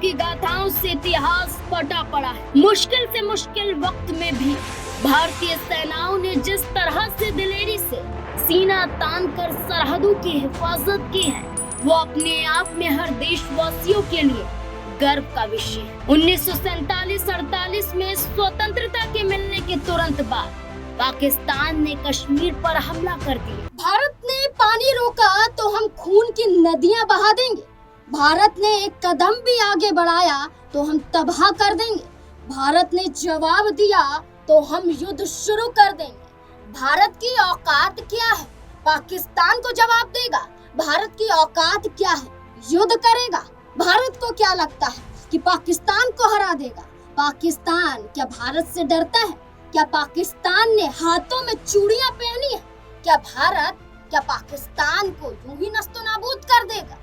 की गाथाओं से इतिहास पटा पड़ा है। मुश्किल से मुश्किल वक्त में भी भारतीय सेनाओं ने जिस तरह से दिलेरी से सीना तान कर सरहदों की हिफाजत की है, वो अपने आप में हर देशवासियों के लिए गर्व का विषय है। 1947-48 में स्वतंत्रता के मिलने के तुरंत बाद पाकिस्तान ने कश्मीर पर हमला कर दिया। भारत ने पानी रोका तो हम खून की नदियां बहा देंगे। भारत ने एक कदम भी आगे बढ़ाया तो हम तबाह कर देंगे। भारत ने जवाब दिया तो हम युद्ध शुरू कर देंगे। भारत की औकात क्या है? पाकिस्तान को जवाब देगा। भारत की औकात क्या है? युद्ध करेगा। भारत को क्या लगता है कि पाकिस्तान को हरा देगा? पाकिस्तान क्या भारत से डरता है? क्या पाकिस्तान ने हाथों में चूड़ियां पहनी है? क्या पाकिस्तान को यूं ही नस्तोनाबूद कर देगा?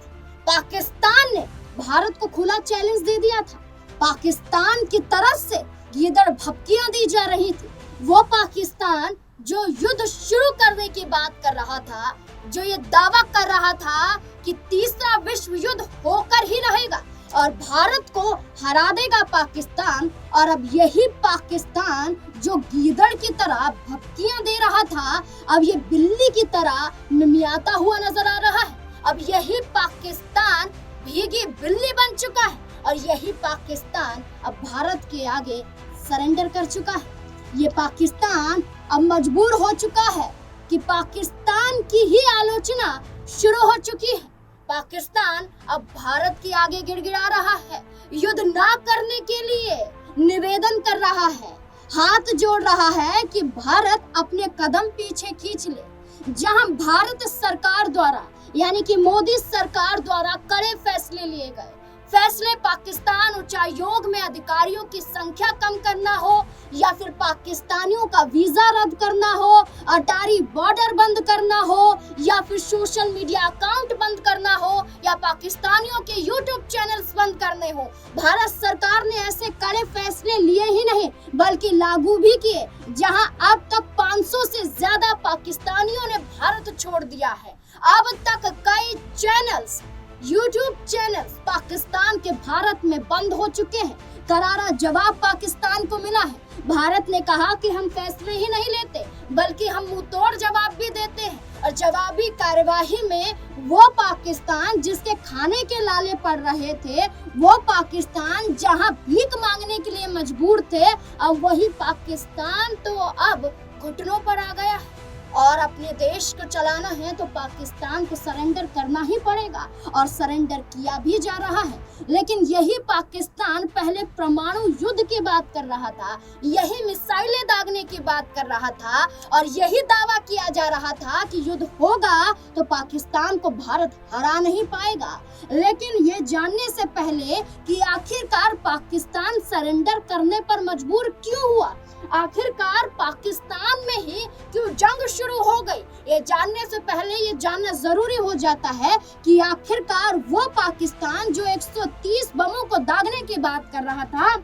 पाकिस्तान ने भारत को खुला चैलेंज दे दिया था। पाकिस्तान की तरफ से गीदड़ भपकियां दी जा रही थी। वो पाकिस्तान जो युद्ध शुरू करने की बात कर रहा था, जो ये दावा कर रहा था कि तीसरा विश्व युद्ध होकर ही रहेगा और भारत को हरा देगा पाकिस्तान, और अब यही पाकिस्तान जो गीदड़ की तरह भपकियां दे रहा था, अब ये बिल्ली की तरह मिमियाता हुआ नजर आ रहा है। अब यही पाकिस्तान भीगी बिल्ली बन चुका है और यही पाकिस्तान अब भारत के आगे सरेंडर कर चुका है। ये पाकिस्तान अब मजबूर हो चुका है कि पाकिस्तान की ही आलोचना शुरू हो चुकी है। पाकिस्तान अब भारत के आगे गिड़गिड़ा रहा है, युद्ध ना करने के लिए निवेदन कर रहा है, हाथ जोड़ रहा है कि भारत अपने कदम पीछे खींच ले। जहां भारत सरकार द्वारा यानी कि मोदी सरकार द्वारा कड़े फैसले लिए गए, फैसले पाकिस्तान उच्चायोग में अधिकारियों की संख्या कम करना हो, या फिर पाकिस्तानियों का वीजा रद्द करना हो, अटारी बॉर्डर बंद करना हो, या फिर सोशल मीडिया अकाउंट बंद करना हो, या पाकिस्तानियों के यूट्यूब चैनल्स बंद करने हो, भारत सरकार ने ऐसे कड़े फैसले लिए ही नहीं बल्कि लागू भी किए। जहां अब तक 500 से ज्यादा पाकिस्तानियों ने भारत छोड़ दिया है। अब तक कई चैनल्स, यूट्यूब चैनल्स पाकिस्तान के भारत में बंद हो चुके हैं। करारा जवाब पाकिस्तान को मिला है। भारत ने कहा कि हम फैसले ही नहीं लेते बल्कि हम मुंहतोड़ जवाब भी देते हैं, और जवाबी कार्यवाही में वो पाकिस्तान जिसके खाने के लाले पड़ रहे थे, वो पाकिस्तान जहां भीख मांगने के लिए मजबूर थे, अब वही पाकिस्तान तो अब घुटनों पर आ गया है। और अपने देश को चलाना है तो पाकिस्तान को सरेंडर करना ही पड़ेगा, और सरेंडर किया भी जा रहा है। लेकिन यही पाकिस्तान पहले परमाणु युद्ध की बात कर रहा था, यही मिसाइलें दागने की बात कर रहा था, और यही दावा किया जा रहा था कि युद्ध होगा तो पाकिस्तान को भारत हरा नहीं पाएगा। लेकिन ये जानने से पहले कि आखिरकार पाकिस्तान सरेंडर करने पर मजबूर क्यों हुआ, आखिरकार पाकिस्तान में ही क्यों जंग शुरू हो गई, ये जानने से पहले ये जानना जरूरी हो जाता है कि आखिरकार वो पाकिस्तान जो 130 बमों को दागने की बात कर रहा था,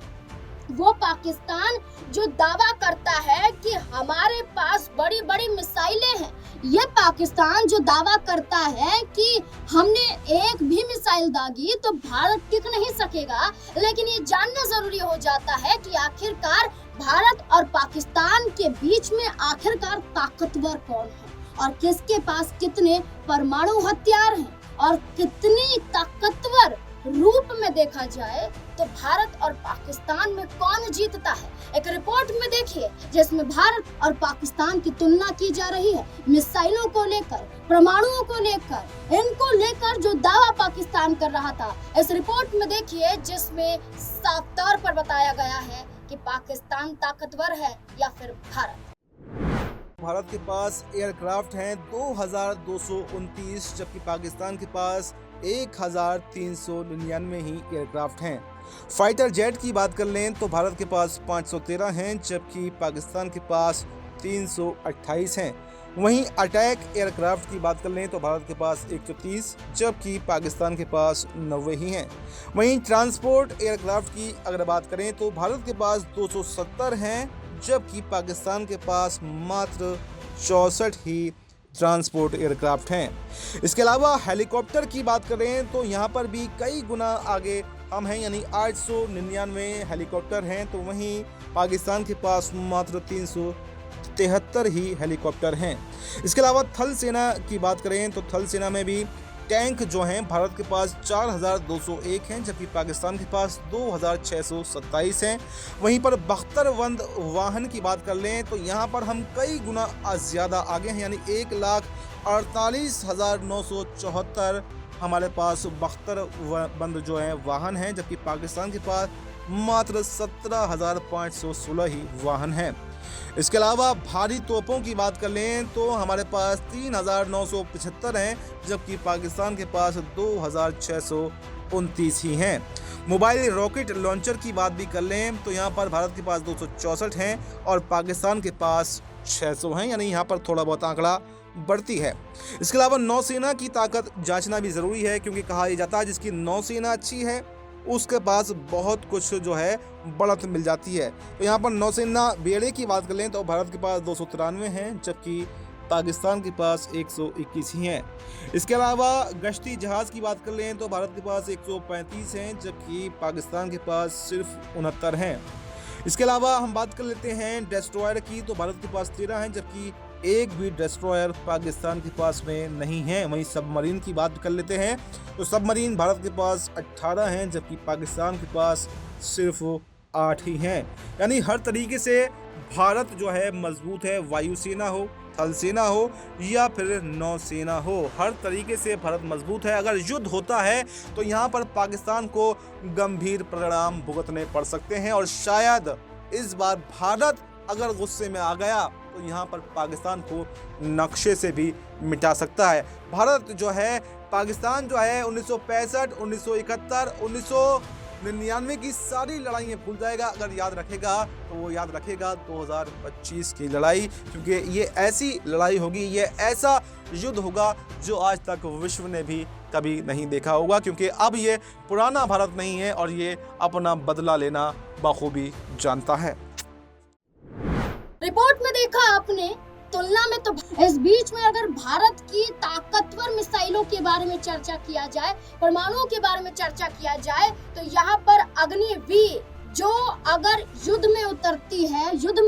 वो पाकिस्तान जो दावा करता है कि हमारे पास बड़ी बड़ी मिसाइलें हैं, ये पाकिस्तान जो दावा करता है कि हमने एक भी मिसाइल दागी तो भारत टिक नहीं सकेगा। लेकिन ये जानना जरूरी हो जाता है कि आखिरकार भारत और पाकिस्तान के बीच में आखिरकार ताकतवर कौन है और किसके पास कितने परमाणु हथियार हैं, और कितनी ताकतवर रूप में देखा जाए तो भारत और पाकिस्तान में कौन जीतता है। एक रिपोर्ट में देखिए जिसमें भारत और पाकिस्तान की तुलना की जा रही है मिसाइलों को लेकर, परमाणुओं को लेकर, इनको लेकर जो दावा पाकिस्तान कर रहा था। इस रिपोर्ट में देखिए जिसमें साफ तौर पर बताया गया है कि पाकिस्तान ताकतवर है या फिर भारत के पास एयरक्राफ्ट हैं 2229, जबकि पाकिस्तान के पास 1399 ही एयरक्राफ्ट हैं। फाइटर जेट की बात कर लें तो भारत के पास 513 हैं, जबकि पाकिस्तान के पास 328 हैं। वहीं अटैक एयरक्राफ्ट की बात कर लें तो भारत के पास 130, जबकि पाकिस्तान के पास 90 ही हैं। वहीं ट्रांसपोर्ट एयरक्राफ्ट की अगर बात करें तो भारत के पास 270 हैं, जबकि पाकिस्तान के पास मात्र 64 ही ट्रांसपोर्ट एयरक्राफ्ट हैं। इसके अलावा हेलीकॉप्टर की बात करें तो यहाँ पर भी कई गुना आगे हम हैं, यानी 899 हेलीकॉप्टर हैं, तो वहीं पाकिस्तान के पास मात्र 373 ही हेलीकॉप्टर हैं। इसके अलावा थल सेना की बात करें तो थल सेना में भी टैंक जो हैं भारत के पास 4201 हैं, जबकि पाकिस्तान के पास 2627 हैं। वहीं पर बख्तरबंद वाहन की बात कर लें तो यहाँ पर हम कई गुना ज़्यादा आगे हैं, यानी 1,48,974 हमारे पास बख्तरबंद जो है वाहन हैं, जबकि पाकिस्तान के पास मात्र 17,516 ही वाहन हैं। इसके अलावा भारी तोपों की बात कर लें तो हमारे पास 3,975 हैं, जबकि पाकिस्तान के पास 2,629 ही हैं। मोबाइल रॉकेट लॉन्चर की बात भी कर लें तो यहाँ पर भारत के पास 264 हैं और पाकिस्तान के पास 600 हैं, यानी यहाँ पर थोड़ा बहुत आंकड़ा बढ़ती है। इसके अलावा नौसेना की ताकत जांचना भी ज़रूरी है, क्योंकि कहा जाता है जिसकी नौसेना अच्छी है उसके पास बहुत कुछ जो है बढ़त मिल जाती है। तो यहाँ पर नौसेना बेड़े की बात कर लें तो भारत के पास 293 हैं, जबकि पाकिस्तान के पास 121 ही हैं। इसके अलावा गश्ती जहाज़ की बात कर लें तो भारत के पास 135 हैं, जबकि पाकिस्तान के पास सिर्फ 69 हैं। इसके अलावा हम बात कर लेते हैं डिस्ट्रॉयर की, तो भारत के पास 13 हैं, जबकि एक भी डिस्ट्रॉयर पाकिस्तान के पास में नहीं है। वहीं सबमरीन की बात कर लेते हैं तो सबमरीन भारत के पास 18 हैं, जबकि पाकिस्तान के पास सिर्फ 8 ही हैं। यानी हर तरीके से भारत जो है मजबूत है, वायुसेना हो, थल सेना हो या फिर नौसेना हो, हर तरीके से भारत मजबूत है। अगर युद्ध होता है तो यहाँ पर पाकिस्तान को गंभीर परिणाम भुगतने पड़ सकते हैं और शायद इस बार भारत अगर गुस्से में आ गया तो यहाँ पर पाकिस्तान को नक्शे से भी मिटा सकता है। भारत जो है पाकिस्तान जो है 1965, 1971, 1999 की सारी लड़ाइयाँ भूल जाएगा। अगर याद रखेगा तो वो याद रखेगा 2025 की लड़ाई, क्योंकि ये ऐसी लड़ाई होगी, ये ऐसा युद्ध होगा जो आज तक विश्व ने भी कभी नहीं देखा होगा, क्योंकि अब ये पुराना भारत नहीं है और ये अपना बदला लेना बखूबी जानता है। रिपोर्ट में देखा आपने, तुलना में तो इस बीच में अगर भारत की ताकतवर मिसाइलों के बारे में चर्चा किया जाए, परमाणुओं के बारे में चर्चा किया जाए, तो यहाँ पर अग्निवीर जो अगर युद्ध में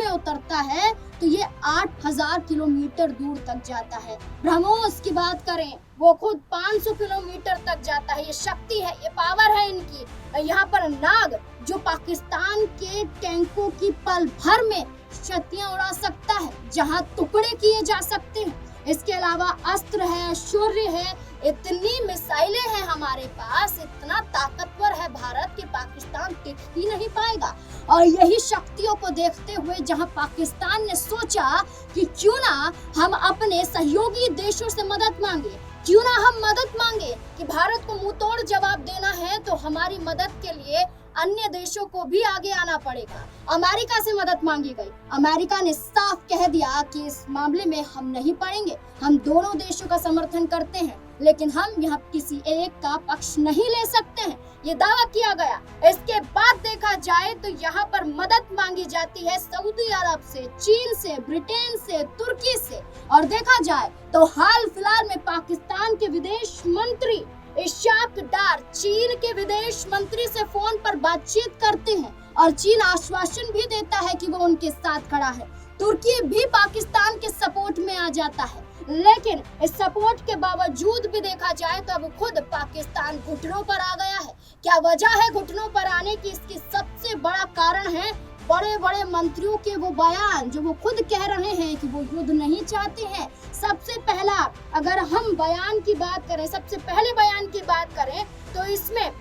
उतरता है तो ये 8,000 किलोमीटर दूर तक जाता है। ब्रह्मोस की बात करें वो खुद 500 किलोमीटर तक जाता है। ये शक्ति है, ये पावर है इनकी। यहाँ पर नाग जो पाकिस्तान के टैंकों की पल भर में क्षतियां उड़ा सकता है, जहां टुकड़े किए जा सकते हैं। इसके अलावा अस्त्र है, शौर्य है, इतनी मिसाइलें हैं हमारे पास, इतना ताकतवर है भारत कि पाकिस्तान टिक ही नहीं पाएगा। और यही शक्तियों को देखते हुए जहां पाकिस्तान ने सोचा कि क्यों ना हम अपने सहयोगी देशों से मदद मांगे, क्यों ना हम मदद मांगे कि भारत को मुंहतोड़ जवाब देना है तो हमारी मदद के लिए अन्य देशों को भी आगे आना पड़ेगा। अमेरिका से मदद मांगी गई। अमेरिका ने साफ कह दिया कि इस मामले में हम नहीं पड़ेंगे, हम दोनों देशों का समर्थन करते हैं, लेकिन हम यहाँ किसी एक का पक्ष नहीं ले सकते हैं, ये दावा किया गया। इसके बाद देखा जाए तो यहाँ पर मदद मांगी जाती है सऊदी अरब से, चीन से, ब्रिटेन से, तुर्की से। और देखा जाए तो हाल फिलहाल में पाकिस्तान के विदेश मंत्री इशाक डार चीन के विदेश मंत्री से फोन पर बातचीत करते हैं और चीन आश्वासन भी देता है कि वो उनके साथ खड़ा है। तुर्की भी पाकिस्तान के सपोर्ट में आ जाता है, लेकिन इस सपोर्ट के बावजूद भी देखा जाए तो अब खुद पाकिस्तान घुटनों पर आ गया है। क्या वजह है घुटनों पर आने की? इसकी सबसे बड़ा कारण है बड़े बड़े मंत्रियों के वो बयान जो वो खुद कह रहे हैं कि वो युद्ध नहीं चाहते हैं। सबसे पहला अगर हम बयान की बात करें, सबसे पहले बयान की बात करें तो इसमें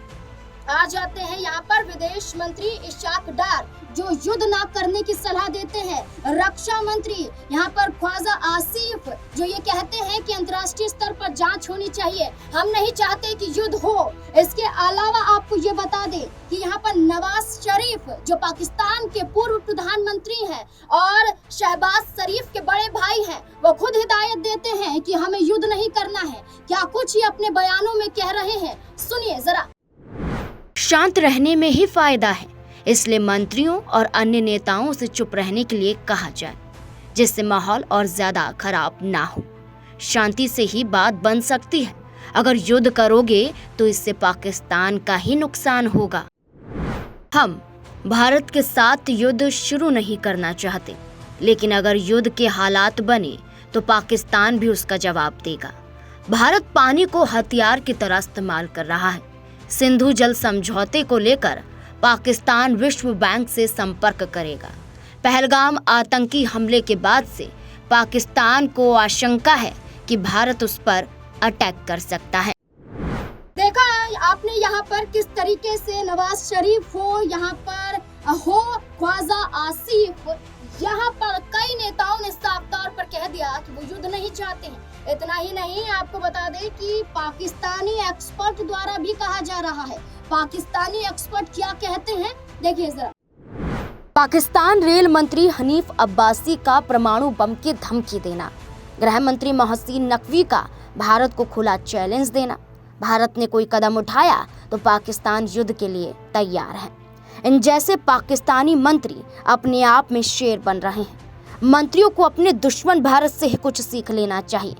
आ जाते हैं यहाँ पर विदेश मंत्री इशाक डार जो युद्ध ना करने की सलाह देते हैं। रक्षा मंत्री यहाँ पर ख्वाजा आसिफ जो ये कहते हैं कि अंतर्राष्ट्रीय स्तर पर जांच होनी चाहिए, हम नहीं चाहते कि युद्ध हो। इसके अलावा आपको ये बता दें कि यहाँ पर नवाज शरीफ जो पाकिस्तान के पूर्व प्रधानमंत्री हैं और शहबाज शरीफ के बड़े भाई हैं, वो खुद हिदायत देते हैं कि हमें युद्ध नहीं करना है। क्या कुछ ये अपने बयानों में कह रहे हैं, सुनिए जरा। शांत रहने में ही फायदा है, इसलिए मंत्रियों और अन्य नेताओं से चुप रहने के लिए कहा जाए, जिससे माहौल और ज्यादा खराब ना हो। शांति से ही बात बन सकती है। अगर युद्ध करोगे तो इससे पाकिस्तान का ही नुकसान होगा। हम भारत के साथ युद्ध शुरू नहीं करना चाहते, लेकिन अगर युद्ध के हालात बने तो पाकिस्तान भी उसका जवाब देगा। भारत पानी को हथियार की तरह इस्तेमाल कर रहा है। सिंधु जल समझौते को लेकर पाकिस्तान विश्व बैंक से संपर्क करेगा। पहलगाम आतंकी हमले के बाद से पाकिस्तान को आशंका है कि भारत उस पर अटैक कर सकता है। देखा आपने यहाँ पर किस तरीके से नवाज शरीफ हो, यहाँ पर हो ख्वाजा आसिफ, यहाँ पर कई नेताओं ने साफ तौर पर कह दिया कि वो युद्ध नहीं चाहते हैं। इतना ही नहीं, आपको बता दें कि पाकिस्तानी एक्सपर्ट द्वारा भी कहा जा रहा है। पाकिस्तानी एक्सपर्ट क्या कहते हैं, देखिए जरा। पाकिस्तान रेल मंत्री हनीफ अब्बासी का परमाणु बम की धमकी देना, गृह मंत्री मोहसिन नकवी का भारत को खुला चैलेंज देना। भारत ने कोई कदम उठाया तो पाकिस्तान युद्ध के लिए तैयार है। इन जैसे पाकिस्तानी मंत्री अपने आप में शेर बन रहे हैं। मंत्रियों को अपने दुश्मन भारत से ही कुछ सीख लेना चाहिए।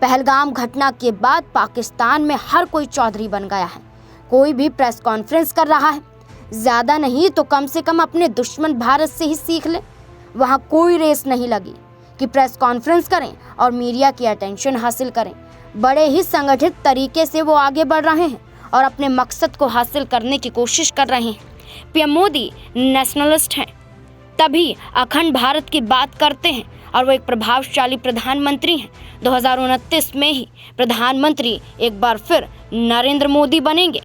पहलगाम घटना के बाद पाकिस्तान में हर कोई चौधरी बन गया है। कोई भी प्रेस कॉन्फ्रेंस कर रहा है। ज्यादा नहीं तो कम से कम अपने दुश्मन भारत से ही सीख ले। वहाँ कोई रेस नहीं लगी कि प्रेस कॉन्फ्रेंस करें और मीडिया की अटेंशन हासिल करें। बड़े ही संगठित तरीके से वो आगे बढ़ रहे हैं और अपने मकसद को हासिल करने की कोशिश कर रहे हैं। पीएम मोदी नेशनलिस्ट हैं, तभी अखंड भारत की बात करते हैं और वो एक प्रभावशाली प्रधानमंत्री हैं। 2029 में ही प्रधानमंत्री एक बार फिर नरेंद्र मोदी बनेंगे।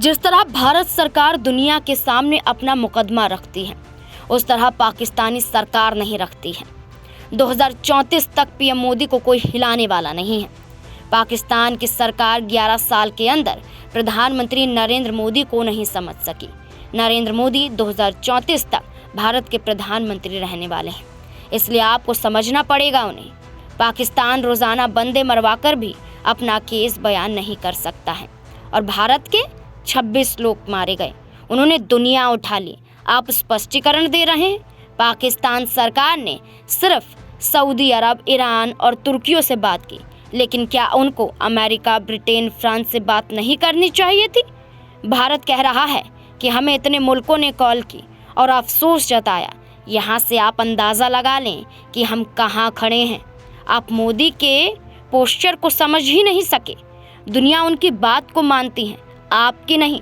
जिस तरह भारत सरकार दुनिया के सामने अपना मुकदमा रखती है, उस तरह पाकिस्तानी सरकार नहीं रखती है। 2034 तक पीएम मोदी को कोई हिलाने वाला नहीं है। पाकिस्तान की सरकार 11 साल के अंदर प्रधानमंत्री नरेंद्र मोदी को नहीं समझ सकी। नरेंद्र मोदी 2034 तक भारत के प्रधानमंत्री रहने वाले हैं, इसलिए आपको समझना पड़ेगा उन्हें। पाकिस्तान रोजाना बंदे मरवाकर भी अपना केस बयान नहीं कर सकता है और भारत के 26 लोग मारे गए, उन्होंने दुनिया उठा ली। आप स्पष्टीकरण दे रहे हैं। पाकिस्तान सरकार ने सिर्फ सऊदी अरब, ईरान और तुर्कियों से बात की, लेकिन क्या उनको अमेरिका, ब्रिटेन, फ्रांस से बात नहीं करनी चाहिए थी? भारत कह रहा है कि हमें इतने मुल्कों ने कॉल की और अफसोस जताया। यहाँ से आप अंदाज़ा लगा लें कि हम कहाँ खड़े हैं। आप मोदी के पोस्चर को समझ ही नहीं सके। दुनिया उनकी बात को मानती है, आपकी नहीं।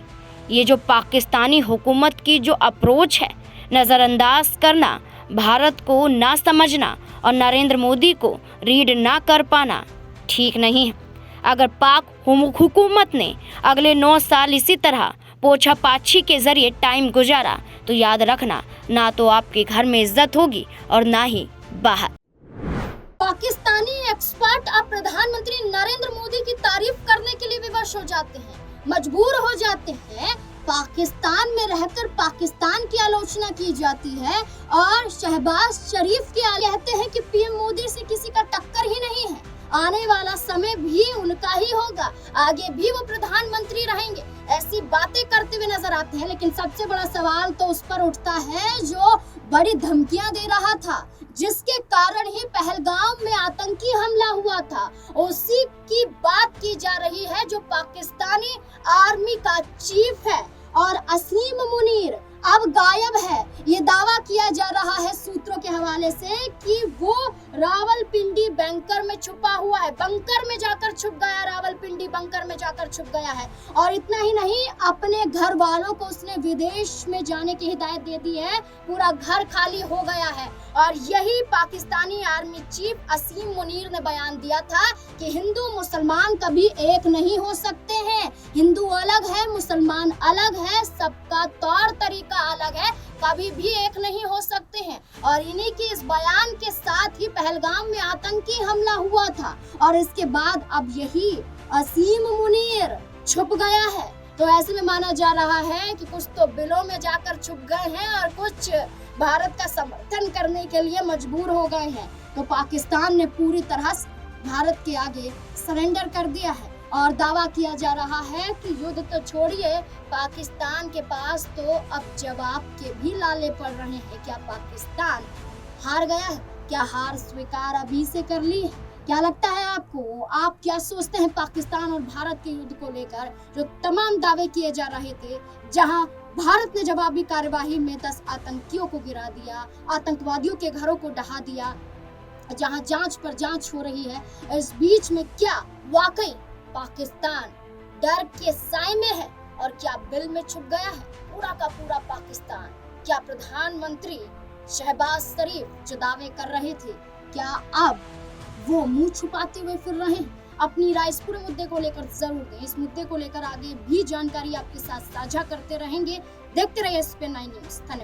ये जो पाकिस्तानी हुकूमत की जो अप्रोच है, नज़रअंदाज करना, भारत को ना समझना और नरेंद्र मोदी को रीड ना कर पाना ठीक नहीं है। अगर पाक हुकूमत ने अगले 9 साल इसी तरह पोछा पाछी के जरिए टाइम गुजारा तो याद रखना, ना तो आपके घर में इज्जत होगी और ना ही बाहर। पाकिस्तानी एक्सपर्ट अब प्रधानमंत्री नरेंद्र मोदी की तारीफ करने के लिए विवश हो जाते हैं, मजबूर हो जाते हैं। पाकिस्तान में रहकर पाकिस्तान की आलोचना की जाती है और शहबाज शरीफ की कहते हैं कि पीएम मोदी से किसी का टक्कर ही नहीं है। आने वाला समय भी उनका ही होगा, आगे भी वो प्रधानमंत्री रहेंगे, ऐसी बातें करते हुए नजर आते हैं। लेकिन सबसे बड़ा सवाल तो उस पर उठता है जो बड़ी धमकियां दे रहा था, जिसके कारण ही पहलगाम में आतंकी हमला हुआ था, उसी की बात की जा रही है। जो पाकिस्तानी आर्मी का चीफ है और असीम मुनीर अब गायब है। ये दावा किया जा रहा है सूत्रों के हवाले से कि वो रावलपिंडी बंकर में छुपा हुआ है, बंकर में जाकर छुप गया, रावलपिंडी बंकर में जाकर छुप गया है। और इतना ही नहीं, अपने घर वालों को उसने विदेश में जाने की हिदायत दे दी है, पूरा घर खाली हो गया है। और यही पाकिस्तानी आर्मी चीफ असीम मुनीर ने बयान दिया था कि हिंदू मुसलमान कभी एक नहीं हो सकते हैं, हिंदू अलग है, मुसलमान अलग है, सबका तौर तरीका अलग है, कभी भी एक नहीं हो सकते हैं। और इन्हीं की इस बयान के साथ ही पहलगाम में आतंकी हमला हुआ था और इसके बाद अब यही असीम मुनीर छुप गया है। तो ऐसे में माना जा रहा है कि कुछ तो बिलों में जाकर छुप गए हैं और कुछ भारत का समर्थन करने के लिए मजबूर हो गए हैं। तो पाकिस्तान ने पूरी तरह भारत के आगे सरेंडर कर दिया है और दावा किया जा रहा है कि युद्ध तो छोड़िए, पाकिस्तान के पास तो अब जवाब के भी लाले पड़ रहे हैं। क्या पाकिस्तान हार गया है? क्या हार स्वीकार अभी से कर ली है? क्या लगता है आपको, आप क्या सोचते हैं पाकिस्तान और भारत के युद्ध को लेकर? जो तमाम दावे किए जा रहे थे, जहां भारत ने जवाबी कार्यवाही में 10 आतंकियों को गिरा दिया, आतंकवादियों के घरों को ढहा दिया, जहां जांच पर जांच हो रही है, इस बीच में क्या वाकई पाकिस्तान डर के साए में है और क्या बिल में छुप गया है पूरा का पूरा पाकिस्तान? क्या प्रधानमंत्री शहबाज शरीफ जो दावे कर रहे थे, क्या अब वो मुंह छुपाते हुए फिर रहे हैं? अपनी राय इस पूरे मुद्दे को लेकर जरूर दें। इस मुद्दे को लेकर आगे भी जानकारी आपके साथ साझा करते रहेंगे। देखते रहिए SPN9 न्यूज़। धन्यवाद।